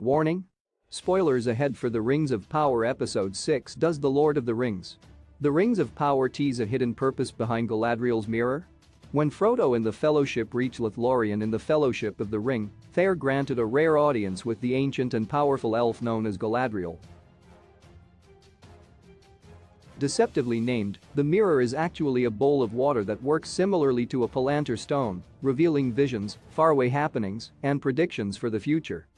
Warning? Spoilers ahead for The Rings of Power Episode 6. Does The Lord of the Rings? The Rings of Power tease a hidden purpose behind Galadriel's mirror? When Frodo and the Fellowship reach Lothlorien in the Fellowship of the Ring, they are granted a rare audience with the ancient and powerful elf known as Galadriel. Deceptively named, the mirror is actually a bowl of water that works similarly to a palantir stone, revealing visions, faraway happenings, and predictions for the future.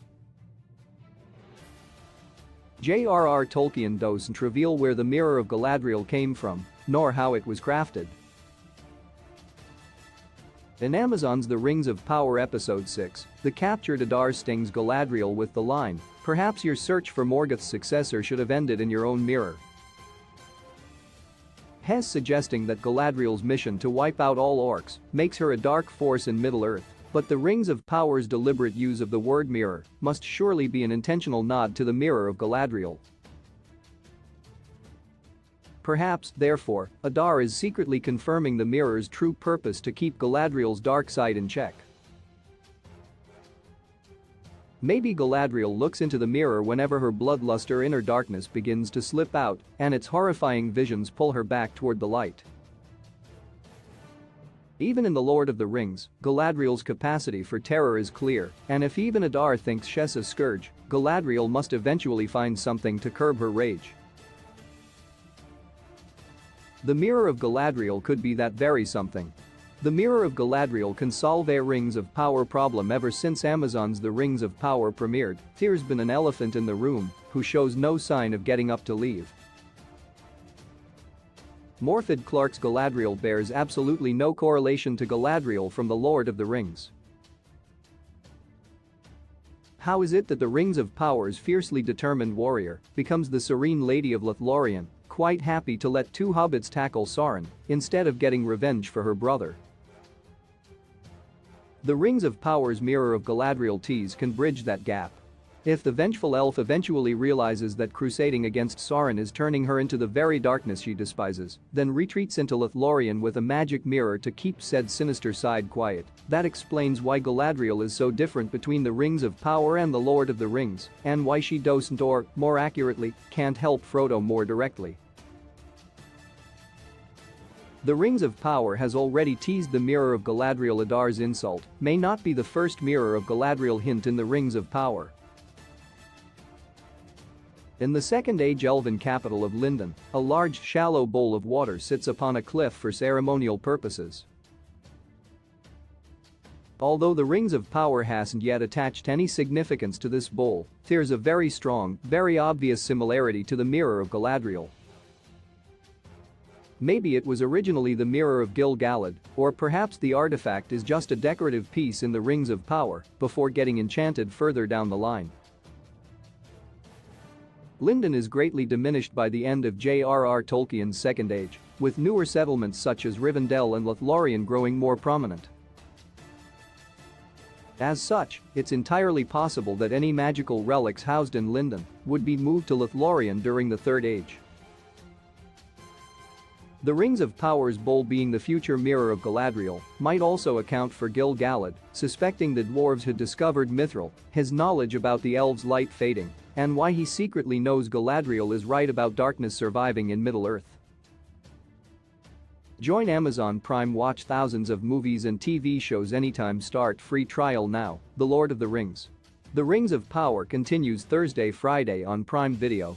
J.R.R. Tolkien doesn't reveal where the Mirror of Galadriel came from, nor how it was crafted. In Amazon's The Rings of Power Episode 6, the captured Adar stings Galadriel with the line, "Perhaps your search for Morgoth's successor should have ended in your own mirror." Hess suggesting that Galadriel's mission to wipe out all orcs makes her a dark force in Middle-earth, but the Rings of Power's deliberate use of the word mirror must surely be an intentional nod to the mirror of Galadriel. Perhaps, therefore, Adar is secretly confirming the mirror's true purpose to keep Galadriel's dark side in check. Maybe Galadriel looks into the mirror whenever her bloodluster inner darkness begins to slip out and its horrifying visions pull her back toward the light. Even in The Lord of the Rings, Galadriel's capacity for terror is clear, and if even Adar thinks she's a scourge, Galadriel must eventually find something to curb her rage. The Mirror of Galadriel could be that very something. The Mirror of Galadriel can solve a Rings of Power problem. Ever since Amazon's The Rings of Power premiered, there's been an elephant in the room who shows no sign of getting up to leave. Morfydd Clark's Galadriel bears absolutely no correlation to Galadriel from The Lord of the Rings. How is it that the Rings of Power's fiercely determined warrior becomes the serene Lady of Lothlorien, quite happy to let two hobbits tackle Sauron instead of getting revenge for her brother? The Rings of Power's Mirror of Galadriel tease can bridge that gap. If the vengeful elf eventually realizes that crusading against Sauron is turning her into the very darkness she despises, then retreats into Lothlorien with a magic mirror to keep said sinister side quiet, that explains why Galadriel is so different between the Rings of Power and the Lord of the Rings, and why she doesn't, or, more accurately, can't help Frodo more directly. The Rings of Power has already teased the Mirror of Galadriel. Adar's insult may not be the first Mirror of Galadriel hint in the Rings of Power. In the Second Age elven capital of Lindon, a large shallow bowl of water sits upon a cliff for ceremonial purposes. Although the Rings of Power hasn't yet attached any significance to this bowl, there's a very strong, very obvious similarity to the Mirror of Galadriel. Maybe it was originally the Mirror of Gil-galad, or perhaps the artifact is just a decorative piece in the Rings of Power before getting enchanted further down the line. Lindon is greatly diminished by the end of J.R.R. Tolkien's Second Age, with newer settlements such as Rivendell and Lothlorien growing more prominent. As such, it's entirely possible that any magical relics housed in Lindon would be moved to Lothlorien during the Third Age. The Rings of Power's bowl being the future Mirror of Galadriel might also account for Gil-galad suspecting the dwarves had discovered Mithril, his knowledge about the elves' light fading, and why he secretly knows Galadriel is right about darkness surviving in Middle-earth. Join Amazon Prime, watch thousands of movies and TV shows anytime, start free trial now. The Lord of the Rings. The Rings of Power continues Thursday, Friday on Prime Video.